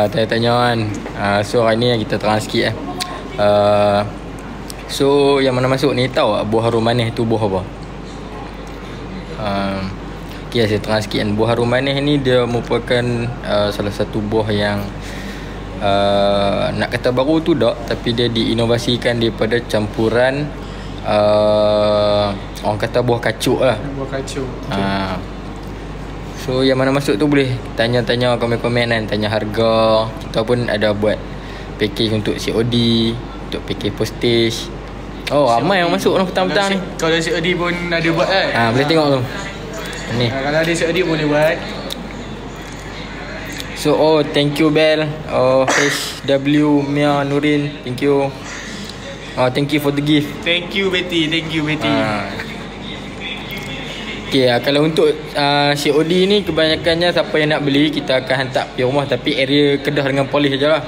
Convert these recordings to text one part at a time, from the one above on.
tanya-tanya kan. So hari ni kita terang sikit So yang mana masuk ni tahu tak buah harum manis tu buah apa? Okay, saya terang sikit kan. Buah harum manis ni dia merupakan salah satu buah yang nak kata baru tu tak, tapi dia diinovasikan daripada campuran orang kata buah kacuk lah. Buah kacuk. So yang mana masuk tu boleh tanya-tanya, komen-komen kan, tanya harga. Kita pun ada buat package untuk COD, untuk package postage. Oh, ramai yang masuk lah petang-petang ni. Kalau COD pun ada buat kan. Boleh tengok tu. Ni. Kalau ada COD boleh buat. So thank you Bel. HW Mia Nurin, thank you. Thank you for the gift. Thank you Betty. Okay, kalau untuk COD ni kebanyakannya siapa yang nak beli kita akan hantar pergi rumah, tapi area Kedah dengan Polis je lah.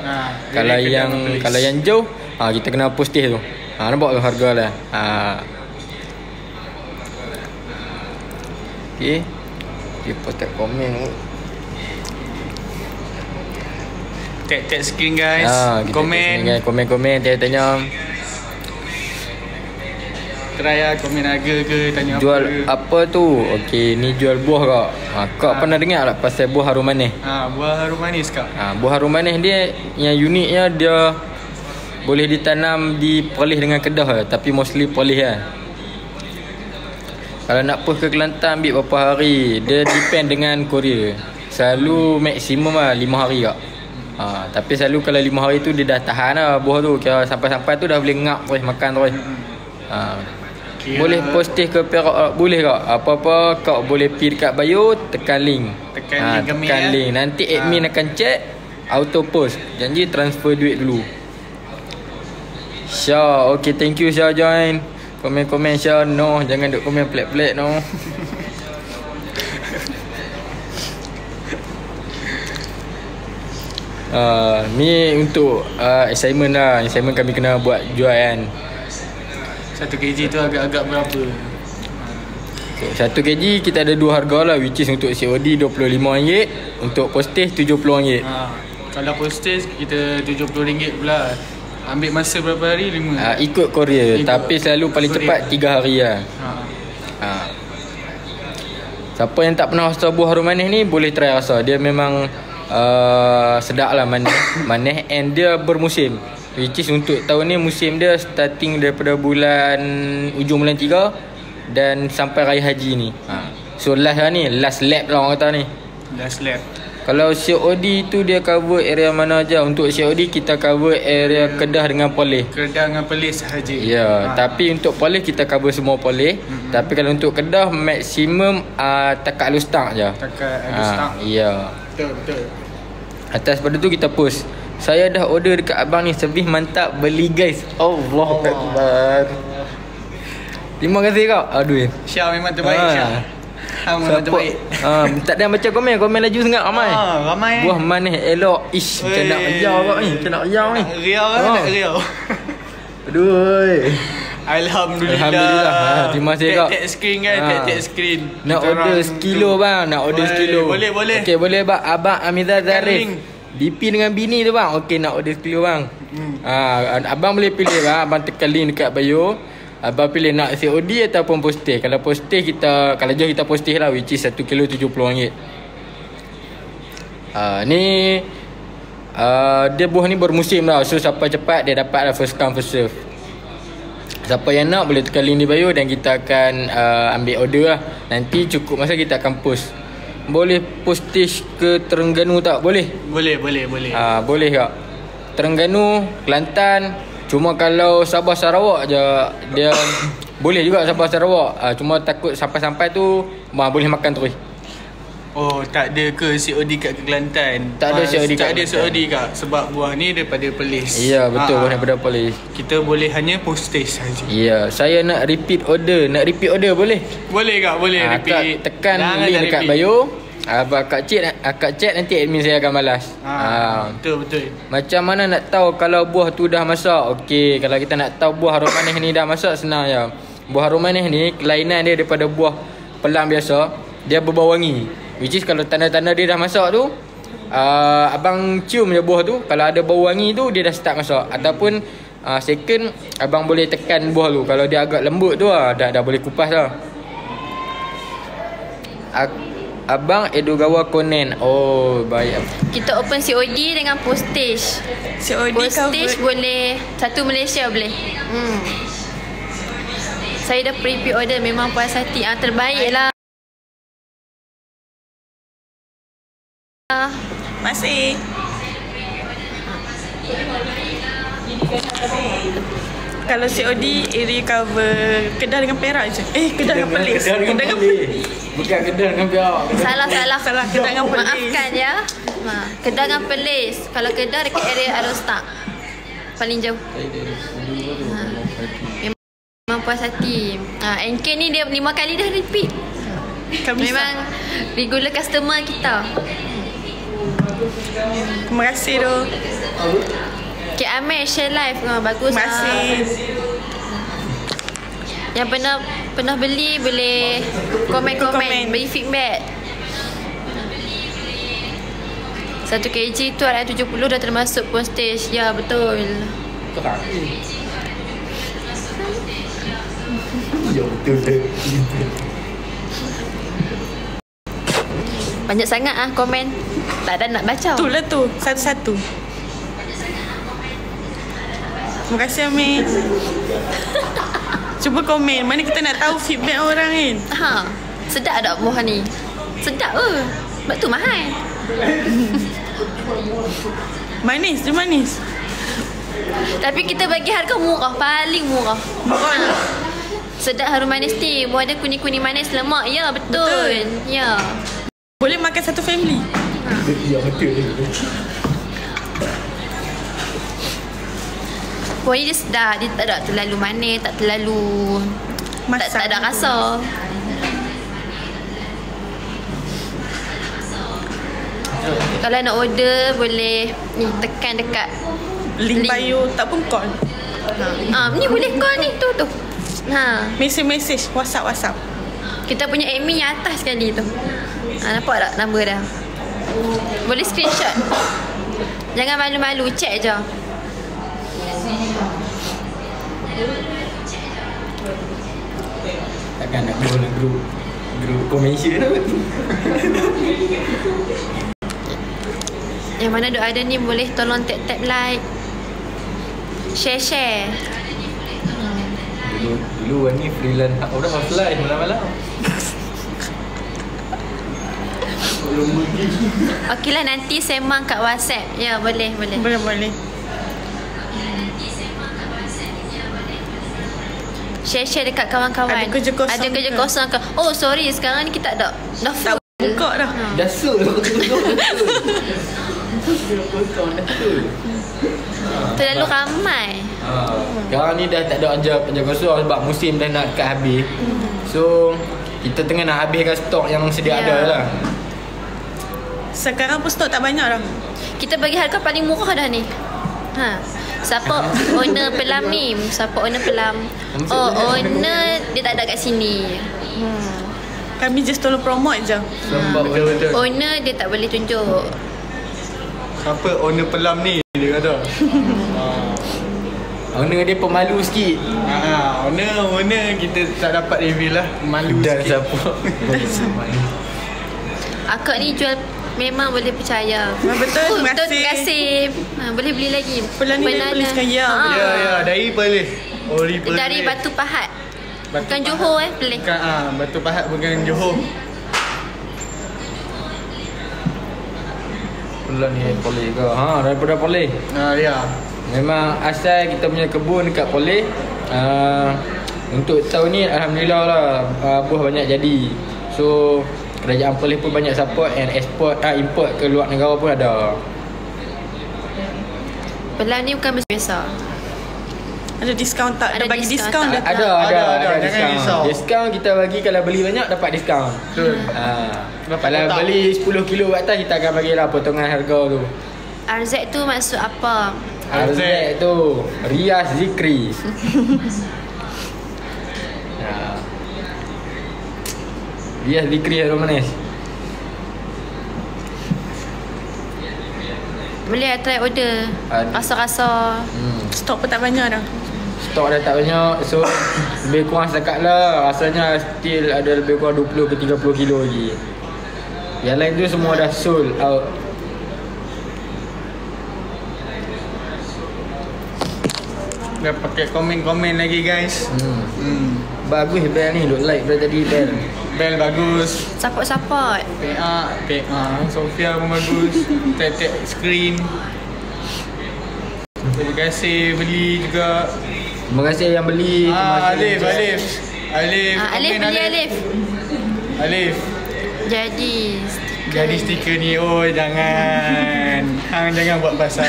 Kalau yang jauh kita kena postage tu. Nampak tu harga lah. Okay, kita tag komen. Tag screen guys. Komen tanya. Try lah komen harga ke, tanya jual apa ke. Apa tu? Okey, ni jual buah kak. Kak pernah dengar tak pasal buah harum manis? Buah harum manis kak. Buah harum manis dia yang uniknya dia boleh ditanam di Perlis dengan Kedah lah, tapi mostly Perlis lah. Kalau nak push ke Kelantan ambil berapa hari, dia depend dengan Korea. Selalu maksimum lah 5 hari kak. Tapi selalu kalau 5 hari tu dia dah tahan lah buah tu. Kira sampai-sampai tu dah boleh ngap terus, makan terus. Boleh postage ke Perak, boleh kak. Apa-apa kau boleh pergi dekat bio, tekan link. Tekan link. Nanti admin akan check, auto post. Janji transfer duit dulu. Syah, okay, thank you Syah join. Komen-komen Syah. No, jangan duk komen pelik-pelik no. Ni untuk assignment lah. Assignment kami kena buat jual kan. 1 kg tu agak-agak berapa? 1 kg kita ada 2 harga lah, which is untuk COD RM25, untuk postage RM70. Kalau postage kita RM70 pula. Ambil masa berapa hari? 5? Ikut Korea. Tapi selalu paling cepat 3 hari lah. Siapa yang tak pernah rasa buah harum manis ni boleh try rasa. Dia memang sedap lah, manis and dia bermusim. Which is untuk tahun ni musim dia starting daripada ujung bulan 3 dan sampai raya haji ni. So last lah ni, last lap lah orang kata ni. Last lap. Kalau COD tu dia cover area mana aja? Untuk COD kita cover area Kedah dengan Perlis. Kedah dengan Perlis sahaja. Ya, tapi untuk Perlis kita cover semua Perlis. Tapi kalau untuk Kedah maksimum takat Alustang je. Takat Alustang. Ya. Betul. Atas pada tu kita post. Saya dah order dekat abang ni, servis mantap, beli guys. Allahu Akbar. Terima kasih kau. Aduh. Syah memang terbaik Syah. Memang terbaik. Tak ada baca komen laju sangat ramai. Ramai. Buah manis elok. Macam nak riau kau ni. Macam nak riau ni. Nak riau. Aduh. Alhamdulillah. Terima kasih kau. Tag screen kan, tag screen. Nak order sekilo bang, Boleh. Okey, boleh bang. Abang Amiza Zarif. DP dengan bini tu bang. Okey, nak order sekilo bang. Abang boleh pilih bang. Abang tekan link dekat bio. Abang pilih nak COD ataupun postage. Kalau postage kalau jauh kita postage lah, which is 1 kilo RM70. Ni dia buah ni bermusim lah. So siapa cepat dia dapat lah, first come first serve. Siapa yang nak boleh tekan link di bio dan kita akan ambil order lah. Nanti cukup masa kita akan post. Boleh postage ke Terengganu tak? Boleh? Boleh. Boleh tak? Terengganu, Kelantan. Cuma kalau Sabah Sarawak je dia boleh juga Sabah Sarawak. Cuma takut sampai-sampai tu boleh makan terus. Oh, tak ada ke COD kat Kelantan? Tak ada COD kat Kelantan. COD kat sebab buah ni daripada Perlis. Ya, betul, daripada Perlis. Kita boleh hanya postage saja. Ya, saya nak repeat order. Boleh? Boleh kak, boleh repeat. Tekan link dekat bio. Kak chat nanti admin saya akan balas. Betul. Macam mana nak tahu kalau buah tu dah masak? Okey, kalau kita nak tahu buah harum manis ni dah masak, senang je. Buah harum manis ni kelainan dia daripada buah pelang biasa, dia berbau wangi. Which is kalau tanda-tanda dia dah masak tu, abang cium je buah tu. Kalau ada bau wangi tu, dia dah start masak. Ataupun second, abang boleh tekan buah tu. Kalau dia agak lembut tu dah boleh kupas dah. Abang Edogawa Conan. Oh, baik. Kita open COD dengan postage. COD Postage cover. boleh satu Malaysia boleh. Saya dah pre-order, memang puas hati. Terbaik lah. Masih. Kalau COD area cover Kedah dengan Perak je. Kedah dengan Perlis. Kedah dengan Perlis. Bukan Kedah dengan Perak. Salah. Kedah dengan Perlis. Maafkan ya. Kedah dengan Perlis. Kalau Kedah dekat area Arostak. Paling jauh. Memang puas hati. NK ni dia 5 kali dah repeat. Memang regular customer kita. Terima kasih tu. Cik Amir share live. Bagus. Terima kasih. Yang pernah beli boleh komen, beri feedback. 1 kg tu ada 70 dah termasuk postage. Ya, betul. Ya, betul. Banyak sangat komen. Tak ada nak baca. Itulah tu, satu-satu. Terima kasih Amir. Cuba komen. Mana kita nak tahu feedback orang kan. Sedap tak buah ni? Sedap ke? Sebab tu mahal. Manis, dia manis. Tapi kita bagi harga murah. Paling murah. Sedap harum manis ni. Buah dia kuning-kuning manis lemak. Ya, betul. Ya. Boleh makan satu family. Ya, betul. Buah ni dia sedap. Dia tak ada terlalu manis. Tak terlalu tak ada rasa. Kalau nak order boleh ni tekan dekat Link bio. Tak pun call. Ni boleh call ni. Tu. Message WhatsApp. Kita punya admin yang atas sekali tu. Nampak tak nombor dah? Boleh screenshot. Jangan malu-malu, check je. Takkan nak group komersial tu. Yang mana ada ni boleh tolong tap like. Share. Dulu ni freelance orang offline malam-malam. Okeylah, nanti sembang kat WhatsApp. Ya, boleh. Boleh. Share dekat kawan-kawan. Ada kerja kosong ke? Oh, sorry. Sekarang ni kita dah full. Buka dah. Dah sul. Terlalu ramai. Sekarang ni dah tak ada kerja kosong sebab musim dah nak kat habis. So, kita tengah nak habiskan stok yang sedia ada lah. Sekarang pun stok tak banyak dah. Kita bagi harga paling murah dah ni. Siapa owner pelam ni? Siapa owner pelam? Oh, owner dia tak ada kat sini. Kami just tolong promote je. Betul. Owner dia tak boleh tunjuk. Siapa owner pelam ni? Dia kata. Owner dia pemalu sikit. Owner kita tak dapat reveal lah. Malu Dan sikit. siapa? Akak ni jual memang boleh percaya. Betul, terima Terima kasih. kasih. Boleh beli lagi. Pelan ni dari Perlis kan? Ya. Ya, dari Perlis. Ori Perlis. Dari Batu Pahat. Batu Bukan Pahat. Johor Perlis. Bukan, Batu Pahat bukan Johor. Pelan ni Perlis ke? Daripada Perlis. Ya. Memang asal kita punya kebun dekat Perlis. Untuk tahun ni alhamdulillah lah buah banyak jadi. So kerajaan Perlis pun banyak support and import ke luar negara pun ada. Pelan ni bukan biasa. Ada diskaun tak? Ada bagi diskaun dah? Ada Jangan diskaun. risau. Diskaun kita bagi kalau beli banyak dapat diskaun. Betul. Kalau beli 10 kilo ke atas kita akan bagilah potongan harga tu. RZ tu maksud apa? RZ tu Rias Zikri. Rias Zikri harum manis. Boleh try order. Rasa-rasa. Stok pun tak banyak dah. Stok dah tak banyak. So lebih kurang setakat lah. Rasanya still ada lebih kurang 20 ke 30 kilo lagi. Yang lain tu semua dah sold out. Dah pakai komen-komen lagi guys. Bagus bel ni. Look like daripada tadi bel. Bel bagus. Support. PA Sofia pun bagus. Tap screen. Terima kasih beli juga. Terima kasih yang beli. Alif Alif komen, beli Alif. Jadi stiker ni. Oh jangan. Hang jangan buat pasal.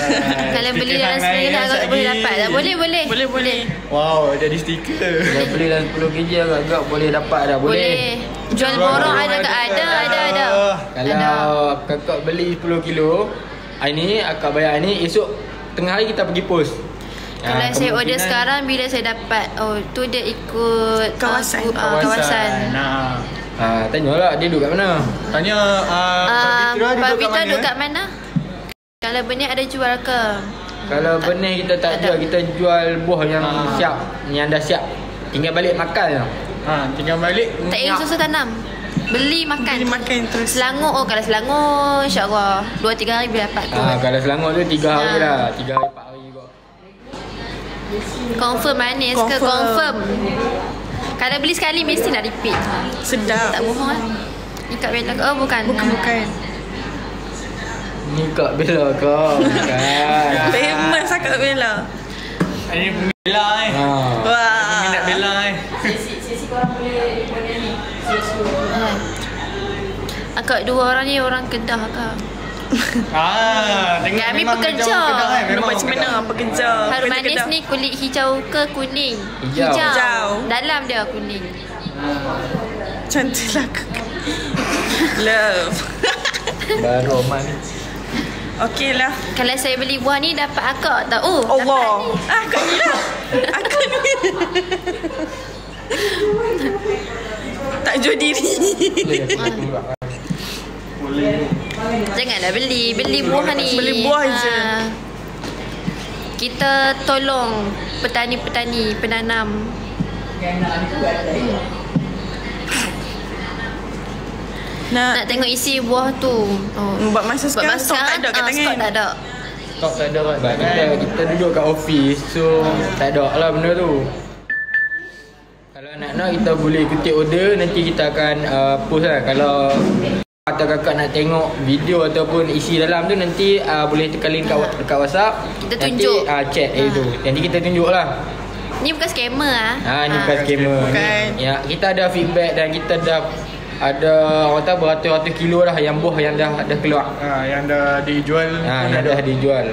Kalau beli dalam Stiker hang RM10 agak boleh dapat tak? Boleh. Wow, jadi stiker. Kalau beli dalam 10 kg agak boleh dapat dah. Boleh. Jual borong ada ke? Ada. Kalau kakak beli 10 kilo, hari ni akak bayar ni, esok tengah hari kita pergi post. Kalau saya order sekarang, bila saya dapat? Oh, tu dia ikut Kawasan. kawasan. Tanyalah dia duduk kat mana. Tanya Pak Fitra duduk kat mana? Kalau benih ada jual ke? Kalau benih kita tak jual, kita jual buah yang siap, yang dah siap. Tinggal balik makan je. Tinggal balik. Tak payah susah tanam. Beli makan terus. Selangor. Oh, kalau Selangor InsyaAllah 2-3 hari boleh dapat tu. Kalau Selangor tu 3 hari lah. 3 hari 4 hari juga. Confirm manis ke? Confirm. Kalau beli sekali mesti nak repeat. Sedap. Tak bohong kan? Ni Kak Bella ke? Oh bukan. Ni Kak Bella kau. Bukan. Famous lah Kak Bella. Ini Bella Wah. Minat Bella Sesi korang boleh ni. Akak dua orang ni orang Kedah Kak. Tengok Kami memang pekerja. Macam mana pekerja? Harum Pekerja manis Kedah. ni kulit hijau ke kuning? Hijau. Dalam dia kuning. Cantik lah Love. Oh. Baru manis. Okey lah. Kalau saya beli buah ni dapat akak tak? Oh, Allah. dapat ni. Aku ni. Tak jual diri. Janganlah beli buah ni. Beli buah je. Kita tolong petani-petani, penanam. Nak tengok isi buah tu. Buat masa sekarang stok tak ada kat tangan. Stok tak ada. Stok tak ada kan. Kita duduk kat office, so tak ada lah benda tu. Kalau nak kita boleh kutip order, nanti kita akan post lah. Kalau atau kakak nak tengok video ataupun isi dalam tu, nanti boleh tekan link dekat WhatsApp. Kita tunjuk. Nanti chat tu. Nanti kita tunjuk lah. Ni bukan scammer ah. Ni bukan scammer. Bukan. Ya, kita ada feedback dan kita dah ada orang tahu beratus-ratus kilo lah yang buah yang dah keluar. Yang dah dijual. Yang dah dijual.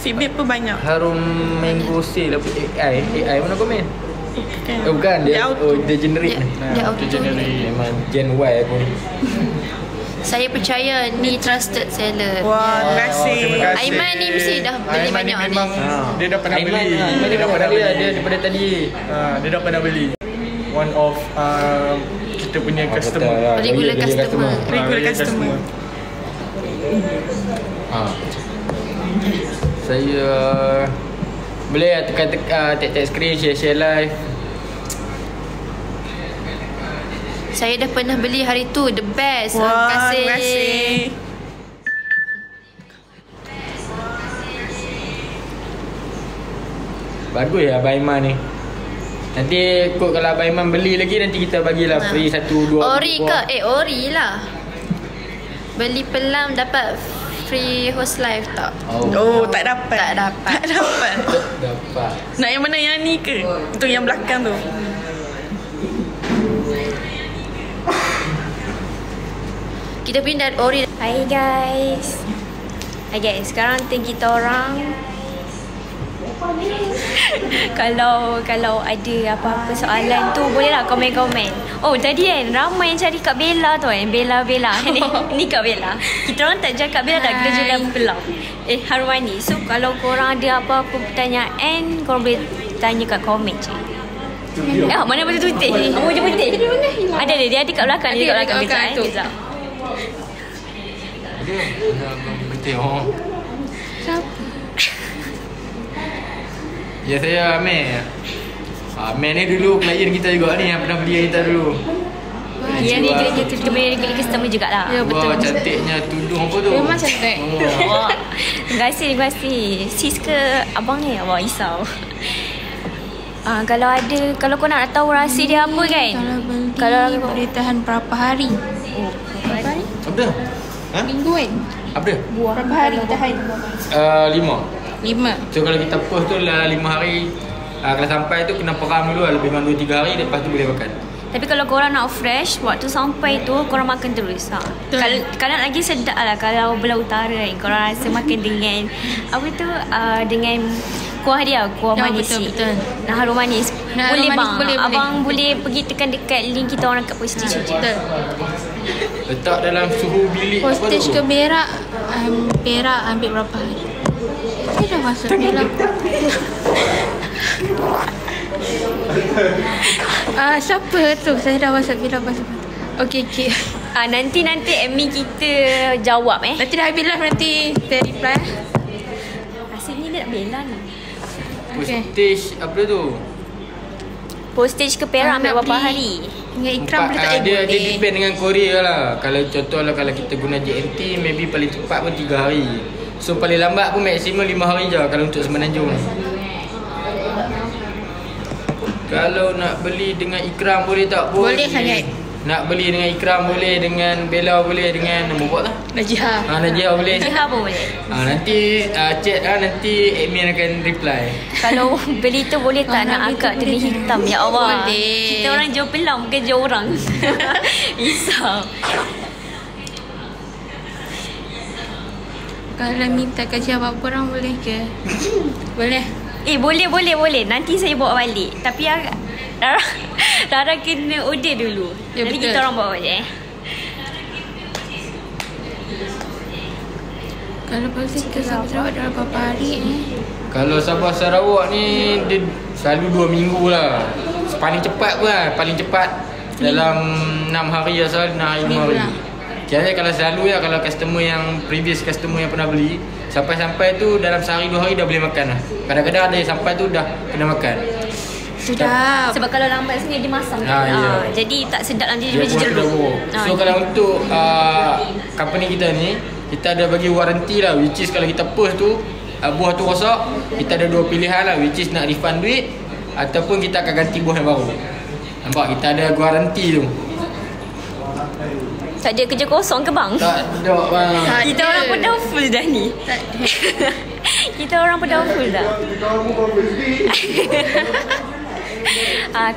Feedback pun banyak. Harum mango sale apa AI mana komen? Bukan dia dia generate. Dia auto generate. Memang Gen Y pun. Saya percaya ni trusted seller. Wah, terima kasih. Aiman ni mesti dah beli Aiman banyak ni ni. memang dia dah pernah beli. Dia dah pernah beli dia daripada tadi. Dia dah pernah beli. One of kita punya customer. Regular customer. Regular customer. Saya boleh tekan-tekan tag screen, share live. Saya dah pernah beli hari tu. The best. Wah, terima kasih. Bagus ya Abang Aiman ni. Nanti kod kalau Abang Aiman beli lagi, nanti kita bagilah free 1-2 Ori ke? Ori lah. Beli pelam dapat free host live tak? Oh, tak dapat. Tak dapat. Tak dapat. dapat. Nak yang mana, yang ni ke? Untuk yang belakang tu. Kita pindah Ori. Hai guys. Sekarang kita orang kalau ada apa-apa soalan tu bolehlah komen-komen. Oh tadi kan ramai yang cari Kak Bella tu kan. Bella ni Kak Bella. Kita orang tak jual Kak Bella dah, kita jual pelau. Harum manis. So kalau korang ada apa-apa pertanyaan, korang boleh tanya kat komen je. Mana baju putih? Baju putih. Ada dia ada kat belakang. Dia kat belakang tu. Dia Tengok. Siapa? Ya, saya Amir. Amir ni dulu klien kita juga ni, yang pernah beli kita dulu. Ya ni dia regular customer jugalah. Ya, betul. Wah, cantiknya tudung apa tu? Memang cantik. Wah, terima kasih. Sis ke abang ni? Abang risau. Kalau kau nak tahu rahsia dia apa kan? Kalau boleh tahan berapa hari? Berapa hari? Apa dia? Ha? Minggu kan? Apa dia? Berapa hari tahan? 5. 5. So kalau kita post tu lah 5 hari. Kalau sampai tu kena peram dulu lah, lebih kurang 2-3 hari, lepas tu boleh makan. Tapi kalau korang nak fresh, waktu sampai tu korang makan terus. Kalau lagi sedap lah kalau belah utara kan. Korang rasa makan dengan apa tu, dengan kuah dia, kuah manis. Betul. Nah, harum manis. Nah, Boleh harum bang. manis, boleh. Abang boleh pergi tekan dekat link kita orang kat postage. Betul. Letak dalam suhu bilik Postage apa ke tu? berak? Berak ambil berapa hari? Saya dah masuk berak. Siapa tu? Saya dah masuk berak pasal. Okey. Nanti admin kita jawab Nanti dah habis live, nanti saya reply. Rasanya dia nak bela ni. Postage apa tu? Postage ke Perak ambil berapa beli hari? Dengan ikram boleh tak? dia Boleh. depend dengan Korea lah. Kalau contohlah kalau kita guna JNT, maybe paling cepat pun 3 hari. So paling lambat pun maksimum 5 hari je kalau untuk Semenanjung. Kalau nak beli dengan ikram boleh tak? Boleh sangat. Nak beli dengan ikram boleh, dengan Bella boleh, dengan nombor buat lah. Najihah. Najihah boleh. Jiha pun boleh. Nanti chat nanti admin akan reply. Kalau beli tu boleh tak nak angkat tulis hitam? Ya Allah. Boleh. Kita orang jual pelang bukan jual orang. Risau. Kalau minta kajian apa orang boleh ke? Boleh. Boleh. Nanti saya bawa balik. Tapi Rara kena order dulu. Ya, Nanti betul. kita orang bawa balik Kalau balik ke Sabah Sarawak dalam berapa hari Kalau Sabah Sarawak ni dia selalu 2 minggu lah. Paling cepat pun lah. Paling cepat dalam 6 hari asal 6 hari 5 hari. Kira kalau selalu ya, kalau customer yang previous customer yang pernah beli, sampai-sampai tu dalam sehari 2 hari dah boleh makan lah. Kadang-kadang ada yang sampai tu dah kena makan. Sedap. Sebab kalau lambat sini dia masam. Ya. Jadi tak sedap nanti Dia dia pun macam sudah buruk. So kalau untuk company kita ni, kita ada bagi waranti lah, which is kalau kita post tu buah tu rosak, kita ada 2 pilihan lah, which is nak refund duit ataupun kita akan ganti buah yang baru. Nampak, kita ada garanti tu. Tak ada kerja kosong ke bang? Tak ada bang. Kita orang pun dah full dah ni. Kita orang pun dah full dah.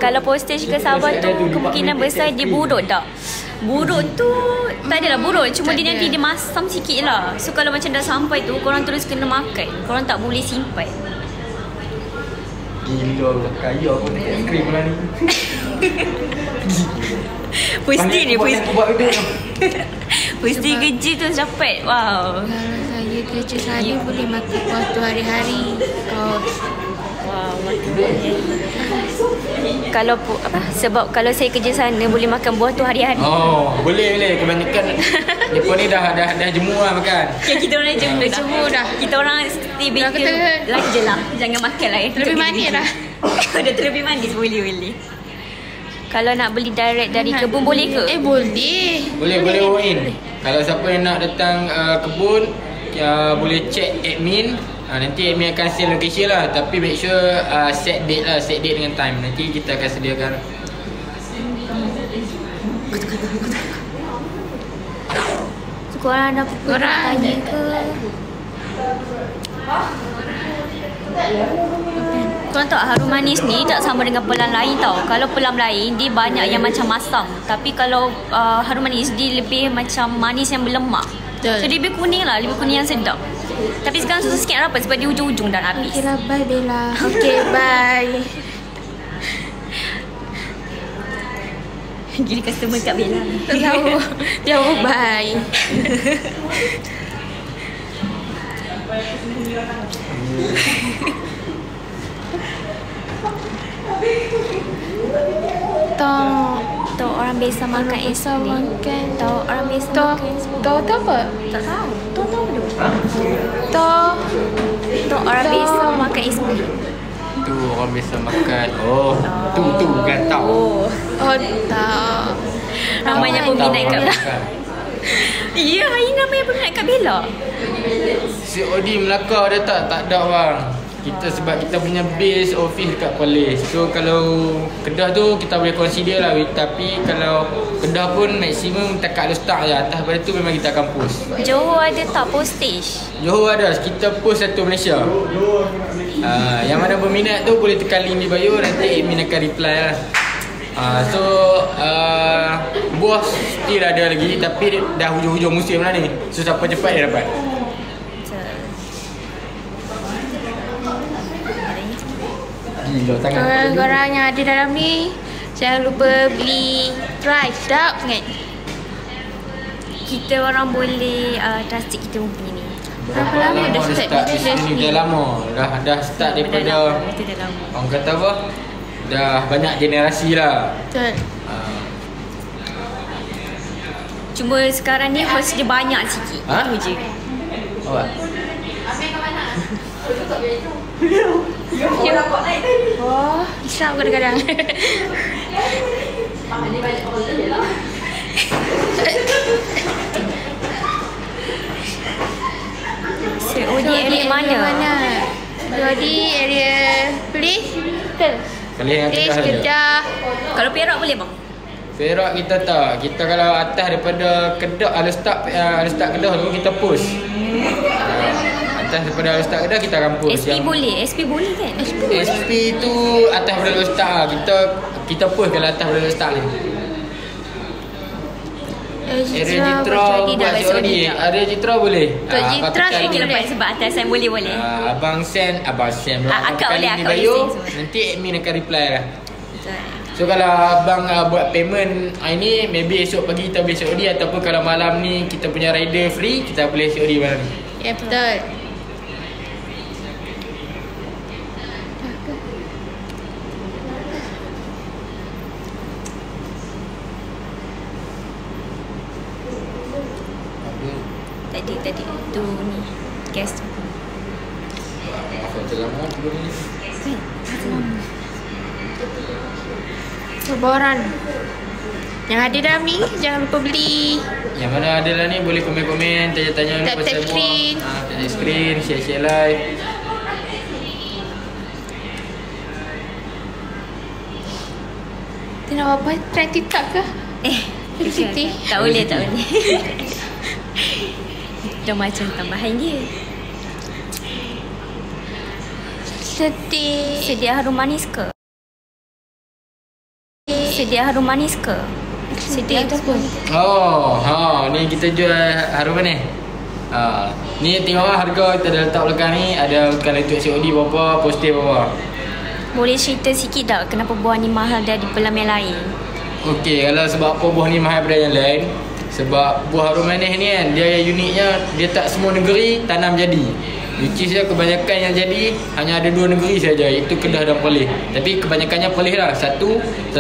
Kalau postage ke Sabah tu kemungkinan besar dia buruk tak? Buruk tu tak adalah buruk, cuma dia nanti dia masam sikit lah. So kalau macam dah sampai tu korang terus kena makan. Korang tak boleh simpan. Gila dah kaya aku nak es krim lah ni. Pasti dia buat video. Pasti kerja tu dapat. Wow. Kalau saya kerja sana boleh makan buah tu hari-hari. Wow, kalau sebab kalau saya kerja sana boleh makan buah tu hari-hari. Oh, boleh. Kebanyakan depa ni dah jemur lah makan. Kita orang jemur dah. Kita orang stay baker lagi je lah. Jangan makan lah. Lebih manis lah. Dah terlebih manis. Boleh. Kalau nak beli direct dari kebun boleh ke? Boleh. Boleh walk in. Kalau siapa yang nak datang kebun, boleh check admin. Nanti admin akan share location lah. Tapi make sure set date dengan time. Nanti kita akan sediakan. So, korang ada tanya ke? Korang tahu harum manis ni tak sama dengan pelam lain tau. Kalau pelam lain dia banyak yang macam masam. Tapi kalau harum manis dia lebih macam manis yang berlemak. Betul. So dia lebih kuning lah. Lebih kuning yang sedap. Tapi sekarang susah sikit rapat sebab di ujung-ujung dah habis. Okay lah, bye Bella. Okay, bye. Gila customer kat Bella. Jauh, bye. Tahu orang biasa makan es krim. Tahu orang biasa makan es krim. Tahu apa? Tak tahu. Tahu tu. Untuk orang biasa makan SP. Tu orang biasa makan. Tu gantau. Oh tak. Ramainya peminat kat Bella. Ya, hari ramai peminat kat Bella. COD Melaka dia tak ada bang. Kita sebab kita punya base office dekat Perlis. So kalau Kedah tu kita boleh consider lah. Tapi kalau Kedah pun maksimum takat ada start je. Atas pada tu memang kita akan post. Johor ada tak postage? Johor ada, kita post satu Malaysia. Yang mana berminat tu boleh tekan link di bio. Nanti admin akan reply lah. So buah still ada lagi. Tapi dah hujung-hujung musim lah ni. So siapa cepat dia dapat. Gila tangan. Korang yang ada dalam ni, jangan lupa beli try. Sedap sangat. Kita orang boleh trusted kita punya ni. Berapa lama dah start business ni? Dah lama. Dah start daripada Kita dah lama. orang kata apa? Dah banyak generasi lah. Betul. Cuma sekarang ni host dia banyak sikit. Itu je. Awak. Oh, isap kadang-kadang. COD area mana? COD area Perlis. Betul. Kali yang Perlis, Kedah je. Kedah. Kalau Perak boleh bang? Perak kita tak. Kita kalau atas daripada Kedah, Alstar Kedah tu kita post. Atas daripada Alstar Kedah kita akan post. SP boleh? SP boleh kan? SP tu atas daripada Alstar lah. Kita post kalau atas daripada Alstar ni. Area Jitra buat COD. Area Jitra boleh. Untuk Jitra Okay, boleh. lepas sebab atas saya boleh. Abang Sen Akak boleh, akak boleh bio, send semua. nanti admin akan reply lah. So kalau abang buat payment hari ni, maybe esok pagi kita boleh COD. Ataupun kalau malam ni kita punya rider free, kita boleh COD malam ni. Ya betul. Tadi tu ni gas tu. Macam lama tu ni. Sabaran. Yang ada dalam ni jangan lupa beli. Yang mana ada lah ni boleh komen-komen, tanya-tanya Tap screen. Tap screen, share live. Tu nak apa? Try TikTok ke? Siti. Tak boleh. Dah macam tambahan dia. Sedih. Sedia harum manis ke? Sedia harum manis ke? Sedia tu pun. Ni kita jual harum manis. Ni tengok lah harga kita dah letak belakang ni. Ada kalau untuk COD berapa, poster berapa. Boleh cerita sikit tak kenapa buah ni mahal dari pelam yang lain? Okey, kalau sebab apa buah ni mahal daripada yang lain? Sebab buah harum manis ni kan, dia uniknya dia tak semua negeri tanam jadi. Which is kebanyakan yang jadi hanya ada 2 negeri saja, iaitu Kedah dan Perlis. Tapi kebanyakannya Perlis lah. Salah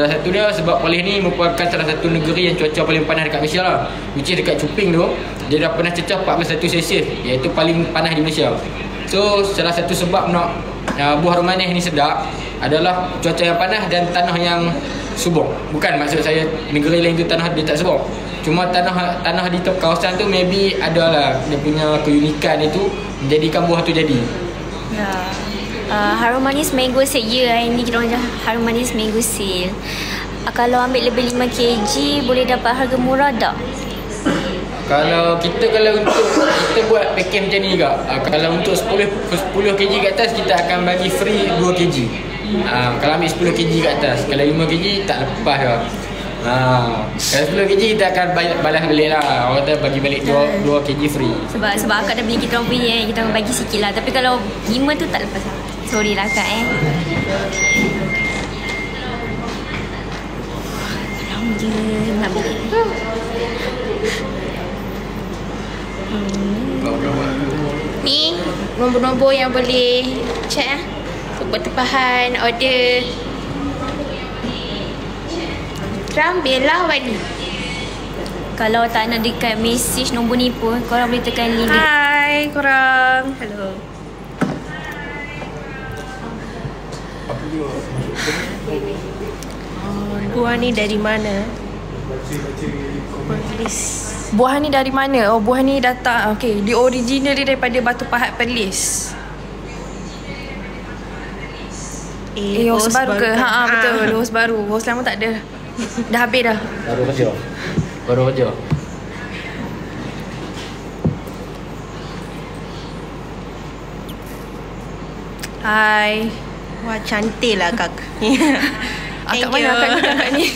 satu dia sebab Perlis ni merupakan salah satu negeri yang cuaca paling panas dekat Malaysia lah. Which is dekat Cuping tu, dia dah pernah cecah 41 Celsius, iaitu paling panas di Malaysia. So salah satu sebab nak buah harum manis ni sedap adalah cuaca yang panas dan tanah yang subur. Bukan maksud saya negeri lain tu tanah dia tak subur. Cuma tanah di kawasan tu maybe adalah dia punya keunikan itu menjadikan buah tu jadi. Ya. Harum manis mango sale. Ya, hari ni kita orang harum manis mango sale. Kalau ambil lebih 5 kg boleh dapat harga murah tak? Kalau kita buat package macam ni juga. Kalau untuk 10 kg kat atas kita akan bagi free 2 kg. Kalau ambil 10 kg kat atas, kalau 5 kg tak lepas dah. Kalau 10 kg kita akan balas balik lah. Orang kata bagi balik 2 kg free. Sebab akak dah beli kita orang punya, kita orang bagi sikit lah. Tapi kalau 5 tu tak lepas lah. Sorry lah akak Lama je nak beli. Ni nombor-nombor yang boleh check untuk buat tempahan, order. Ram Bella Wani. Kalau tak nak dekat message nombor ni pun, korang boleh tekan link. Hai korang. Hello. Buah ni dari mana? Perlis. Buah ni dari mana? Oh, buah ni datang. Okey, dia original dia daripada Batu Pahat Perlis. Hos baru ke? Betul. Hos baru. Hos lama tak ada. Dah habis dah. Baru kerja. Hai. Wah, cantik lah kak. Akak mana akak ni?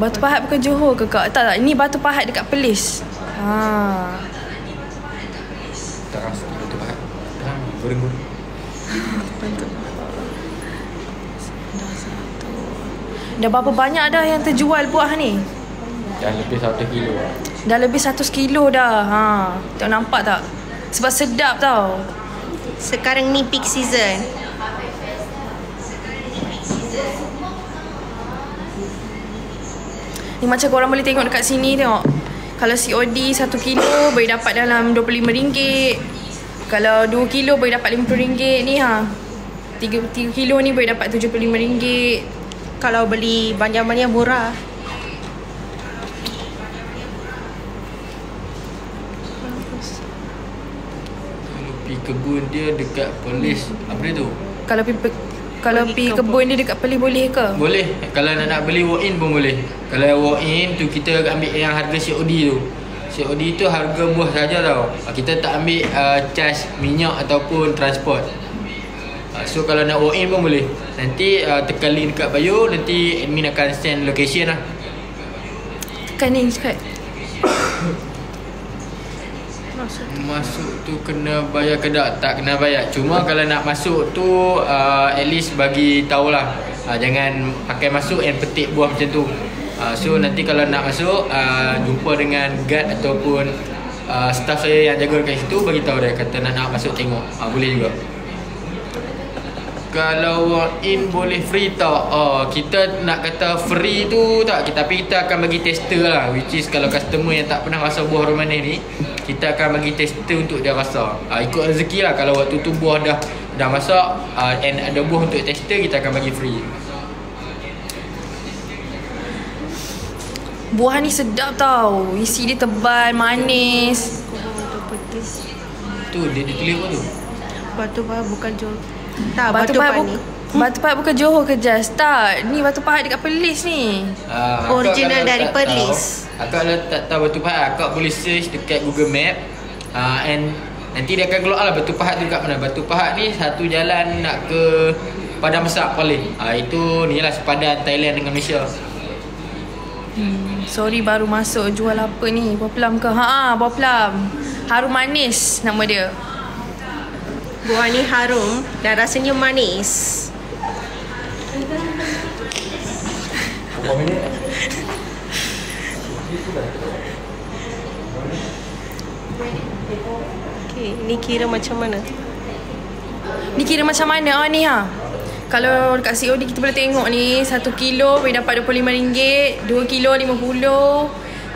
Batu Pahat bukan Johor ke kak? Tak. Ini Batu Pahat dekat Perlis. Terang sikit Batu Pahat. Terang, goreng-goreng. Dah berapa banyak dah yang terjual buah ni? Dah lebih 1 kilo lah. Dah lebih 1 kilo dah. Tengok nampak tak? Sebab sedap tau. Sekarang ni peak season. Ni macam korang boleh tengok dekat sini tengok. Kalau COD 1 kilo boleh dapat dalam RM25. Kalau 2 kilo boleh dapat RM50 ni 3 kilo ni boleh dapat RM75. Kalau beli banyak-banyak murah. Kalau pergi kebun dia dekat Perlis. Apa dia tu? Kalau pergi kebun dia dekat Perlis boleh ke? Boleh. Kalau nak beli walk-in pun boleh. Kalau walk-in tu kita ambil yang harga COD tu. COD tu harga buah saja tau. Kita tak ambil charge minyak ataupun transport. So kalau nak walk-in pun boleh. Nanti tekan link dekat bio. Nanti admin akan send location lah. Tekan ni cakap. Masuk tu kena bayar ke tak? Tak kena bayar. Cuma kalau nak masuk tu at least bagi tahulah. Jangan pakai masuk and petik buah macam tu. So nanti kalau nak masuk jumpa dengan guard ataupun staff saya yang jaga dekat situ, bagi tahu dia kata nak masuk tengok. Boleh juga. Kalau walk-in boleh free tak? Kita nak kata free tu tak, tapi kita akan bagi tester lah. Which is kalau customer yang tak pernah rasa buah romanes ni, kita akan bagi tester untuk dia rasa. Ikut rezeki lah. Kalau waktu tu buah dah masak and ada buah untuk tester, kita akan bagi free. Buah ni sedap tau. Isi dia tebal, manis. Tu dia tulis apa tu? Batu Pahat bukan Johor. Tak, Batu Pahat bukan Johor ke Jas? Tak, ni Batu Pahat dekat Perlis ni. Original dari Perlis. Akak kalau tak tahu Batu Pahat, akak boleh search dekat Google Map. And nanti dia akan keluar lah Batu Pahat tu dekat mana. Batu Pahat ni satu jalan nak ke Padang Besar paling. Itu ni lah sepadan Thailand dengan Malaysia. Sorry baru masuk. Jual apa ni? Buah pelam ke? Buah pelam. Harum manis nama dia. Buah ni harum dan rasanya manis. Okay, ni kira macam mana? Ni kira macam mana? Ni Kalau dekat COD kita boleh tengok ni 1 kilo boleh dapat RM25, 2 kilo RM50,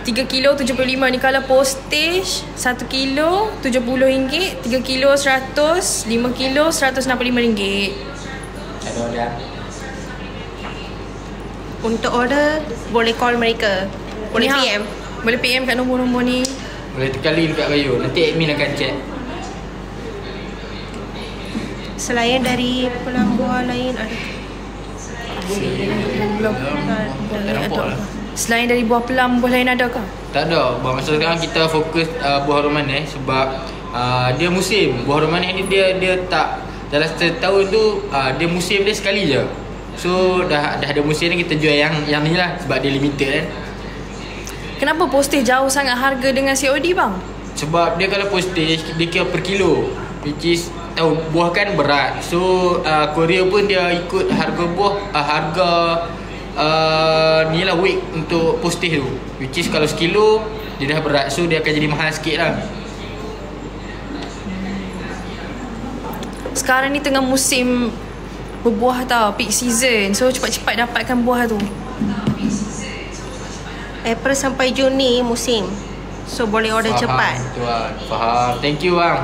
3 kilo RM75. Ni kalau postage 1 kilo RM70, 3 kilo RM100, 5 kilo RM165. Ada order. Untuk order boleh call mereka. Boleh Ni, PM. Boleh PM kat nombor-nombor ni. Boleh tekan link dekat bio. Nanti admin akan check. Selain dari pelam buah lain ada? Selain dari buah pelam, buah lain ada ke? Tak ada. Masa sekarang kita fokus buah romanes sebab dia musim. Buah romanes ni dia tak dalam setahun tu dia musim dia sekali je. So dah ada musim ni kita jual yang ni lah sebab dia limited kan. Kenapa postage jauh sangat harga dengan COD bang? Sebab dia kalau postage dia kira per kilo, which is tahu buah kan berat. So courier pun dia ikut harga buah, harga ni lah weight untuk postage tu, which is kalau sekilo dia dah berat, so dia akan jadi mahal sikit lah. Sekarang ni tengah musim berbuah tau, peak season. So cepat-cepat dapatkan buah tu. April sampai Jun ni musim. So boleh order cepat. Tuan, faham. Thank you bang.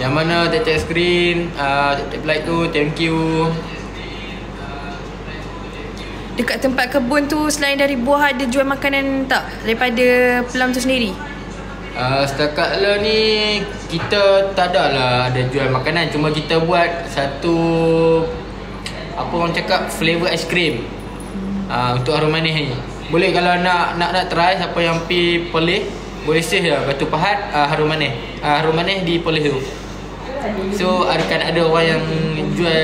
Yang mana tap screen, tap like tu, thank you. Dekat tempat kebun tu selain dari buah ada jual makanan tak? Daripada plum tu sendiri? Setakat lah ni kita tak ada lah ada jual makanan. Cuma kita buat satu, apa orang cakap, flavor ice cream untuk harum manis ni. Boleh kalau nak try, siapa yang pergi Perlis boleh save lah Batu Pahat harum manis. Harum manis di Perlis tu. So akan ada orang yang jual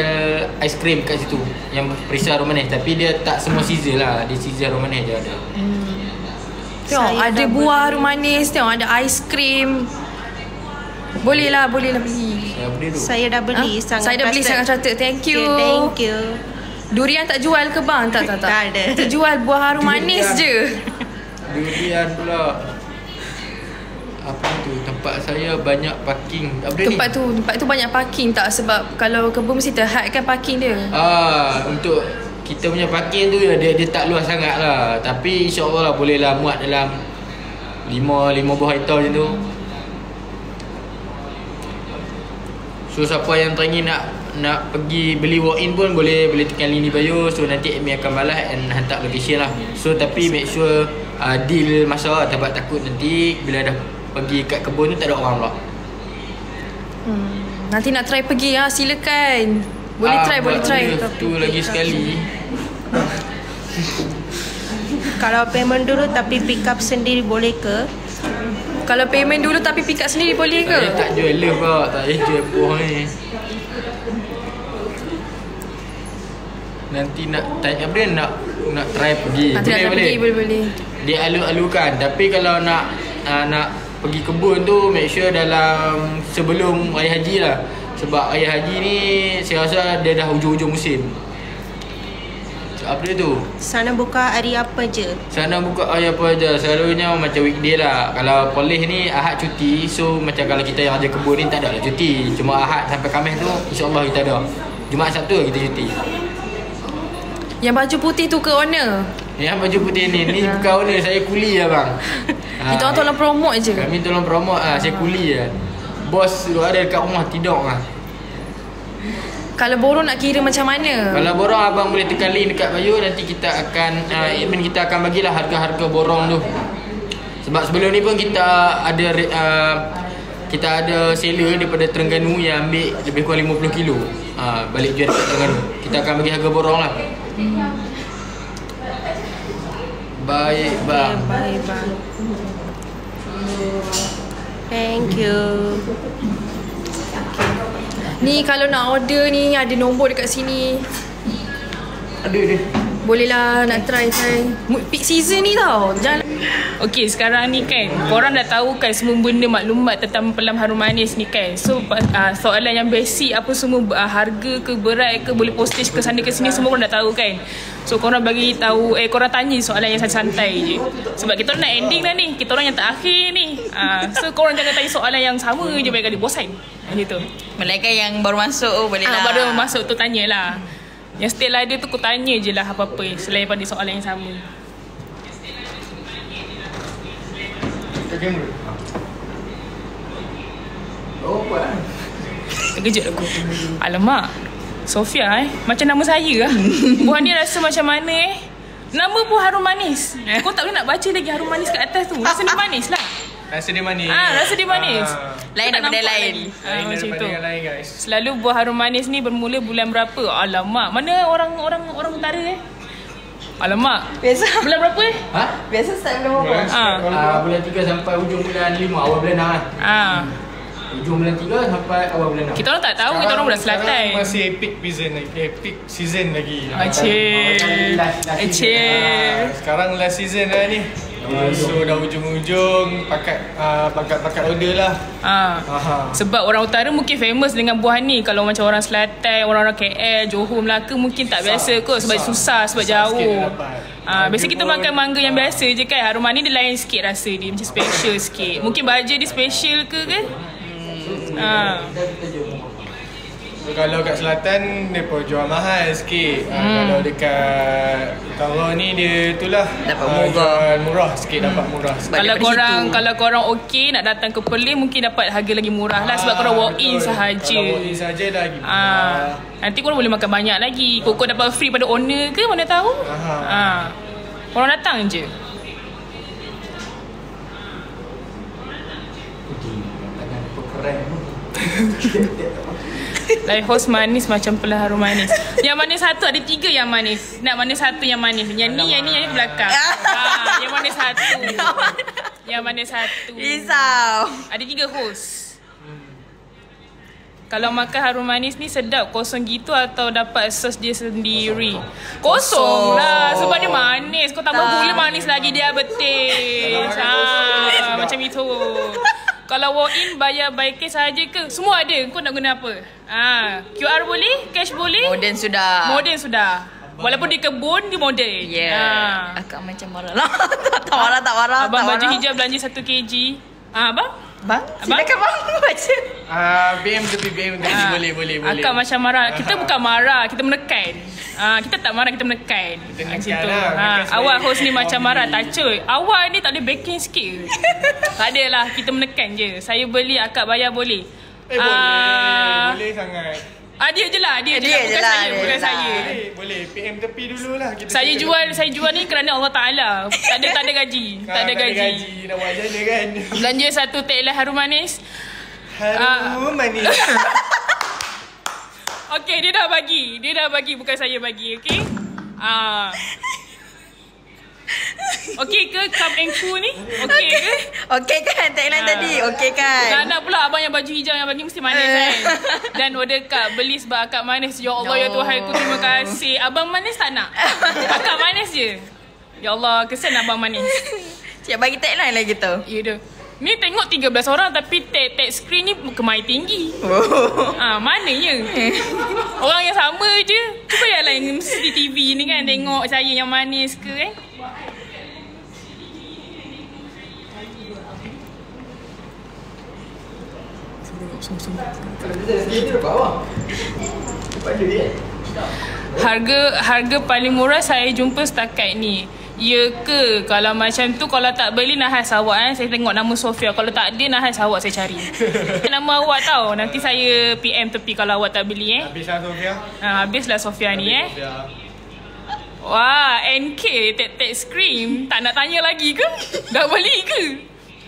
ice cream kat situ yang perisa harum manis, tapi dia tak semua season lah. Dia season harum manis je ada. Tengok ada buah harum manis, tengok ada ice cream. Boleh lah beli. Saya dah beli. Saya dah beli sangat cantik. Thank you. Okay, thank you. Durian tak jual ke bang? Tak. Tak ada. Kita jual buah harum manis je. Durian pula. Apa tu? Tempat saya banyak parking. Tempat tu banyak parking tak? Sebab kalau kebun mesti terhadkan parking dia. Untuk kita punya parking tu dia tak luas sangat lah. Tapi insyaAllah lah boleh lah muat dalam 5 buah hektar macam tu. So siapa yang teringin nak pergi beli walk-in pun boleh tekan link di bio. So nanti admin akan balas and hantar location lah. So tapi make sure deal masa lah. Sebab takut nanti bila dah pergi kat kebun tu tak ada orang pula. Nanti nak try pergi silakan. Boleh try. Tu lagi sekali. Kalau payment dulu tapi pick up sendiri boleh ke? Kalau payment dulu tapi pick up sendiri boleh ke? Saya tak jual love lah. Tak jual buah ni. Nanti nak try pergi. Nanti nak pergi boleh. Dia alu-alukan. Tapi kalau nak pergi kebun tu, make sure dalam sebelum Raya Haji lah. Sebab Raya Haji ni saya rasa dia dah hujung-hujung musim. Apa dia tu? Sana buka hari apa je? Sana buka hari apa je. Selalunya macam weekday lah. Kalau Perlis ni Ahad cuti. So macam kalau kita yang ada kebun ni tak ada lah cuti. Cuma Ahad sampai Khamis tu insyaAllah kita ada. Jumaat Sabtu kita cuti. Yang baju putih tu ke owner? Yang baju putih ni bukan owner. Saya kuli lah bang. Kita orang tolong promote je. Kami tolong promote lah. Saya kuli lah. Bos tu ada dekat rumah tidur lah. Kalau borong nak kira macam mana? Kalau borong abang boleh tekan link dekat bio. Nanti kita akan admin kita akan bagilah harga-harga borong tu. Sebab sebelum ni pun kita ada seller daripada Terengganu yang ambil lebih kurang 50 kilo balik jual dekat Terengganu. Kita akan bagi harga borong lah. Baik bang. Baik bang. Thank you. Ni kalau nak order ni ada nombor dekat sini. Ada. Boleh lah nak try. Peak season ni tau. Jangan. Okey, sekarang ni kan korang dah tahu kan semua benda maklumat tentang pelam harum manis ni kan. So soalan yang basic apa semua harga ke berat ke boleh postage ke sana ke sini semua korang dah tahu kan. So korang bagi tahu korang tanya soalan yang santai je. Sebab kita nak ending dah ni. Kita orang yang terakhir ni. So korang jangan tanya soalan yang sama je banyak kali bosan. Macam tu. Melainkan yang baru masuk boleh lah. Baru masuk tu tanyalah. Yang still ada tu kau tanya je lah apa-apa selain pada soalan yang sama. Terkejut aku. Alamak, Sofia macam nama saya lah. Buah ni rasa macam mana Nama buah harum manis. Kau tak boleh nak baca lagi harum manis kat atas tu. Rasa dia manis lah. Rasa dia manis. Rasa dia manis. Lain daripada lain. Lain macam daripada tu. yang lain guys. Selalu buah harum manis ni bermula bulan berapa? Alamak, mana orang utara Alamak. Biasa. Bulan berapa Biasa start bulan berapa? Bulan 3 sampai hujung bulan 5 awal bulan 6. Hujung bulan 3 sampai awal bulan 6. Kita orang tak tahu, kita orang budak Selatan. Sekarang masih epic season lagi. Sekarang last season lah ni. So dah hujung-hujung pakat order lah. Sebab orang utara mungkin famous dengan buah ni. Kalau macam orang Selatan, orang-orang KL, Johor, Melaka mungkin tak biasa kot. Sebab susah, sebab jauh. Biasa kita makan mangga yang biasa je kan. Harum manis dia lain sikit rasa dia. Macam special sikit. Mungkin baja dia special ke kan? Kalau kat selatan dia pun jual mahal sikit. Kalau dekat utara ni dia itulah Dapat murah. jual murah sikit, dapat murah sikit. Kalau korang okey nak datang ke Perlis, mungkin dapat harga lagi murah lah sebab korang walk in sahaja. Kalau walk in sahaja dah lagi murah. Nanti korang boleh makan banyak lagi. Kok dapat free pada owner ke mana tahu. Korang datang je. Like host manis macam pelah harum manis. Yang manis satu, ada 3 yang manis. Nak mana satu yang manis? Yang ni ke belakang. Yang manis satu. Yang manis satu. Risau. Ada 3 host. Kalau makan harum manis ni sedap kosong gitu atau dapat sos dia sendiri? Kosong lah sebab dia manis. Kau tambah gula manis lagi dia betis. Macam itu. Kalau walk in bayar by cash saja ke? Semua ada. Kau nak guna apa? QR boleh? Cash boleh? Moden sudah. Walaupun di kebun, dia moden. Akak macam marah lah. Tak marah. Abang baju hijau belanja 1 kg. Abang? Silakan bang baca. BM tepi boleh. Akak macam marah. Kita bukan marah, kita menekan. Kita tak marah, kita menekan. Awak host ni macam marah. Tak cuy. Awak ni tak ada backing sikit. Tak ada lah, kita menekan je. Saya beli, akak bayar boleh. Boleh sangat. Dia je lah. Bukan saya. Boleh. PM tepi dululah. Saya jual ni kerana Allah Ta'ala. Tak ada gaji. Tak ada gaji. Nak buat je kan. Belanja 1 tagline harum manis. Harum manis. Okey, dia dah bagi. Bukan saya bagi, okey? Okey ke cup and cool ni? Okey ke? Okey kan tagline tadi? Okey kan? Nak pula abang yang baju hijau yang bagi mesti manis kan? Dan order kak beli sebab akak manis. Ya Allah, ya Tuhan ku, terima kasih. Abang manis tak nak? Akak manis je. Ya Allah, kesian abang manis. Siap bagi tagline lagi tu. Ya dah. Ni tengok 13 orang tapi tag screen ni kemai tinggi. Mananya? Orang yang sama je. Cuba yang lain CCTV ni kan tengok saya yang manis ke kan? Harga paling murah saya jumpa setakat ni. Ya ke? Kalau macam tu, kalau tak beli nahas awak saya tengok nama Sofia. Kalau tak ada nahas awak saya cari. Nama awak tahu. Nanti saya PM tepi kalau awak tak beli Habislah Sofia. Habislah Sofia ni Wah, NK tag screen. Tak nak tanya lagi ke? Dah beli ke?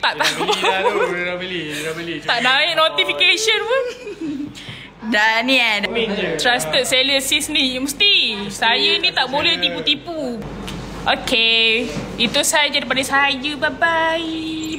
Tak tahu. Dah beli. Tak naik notification pun. Dah ni Trusted seller sis ni. Mesti. Saya ni tak boleh tipu-tipu. Okay. Itu sahaja daripada saya. Bye-bye.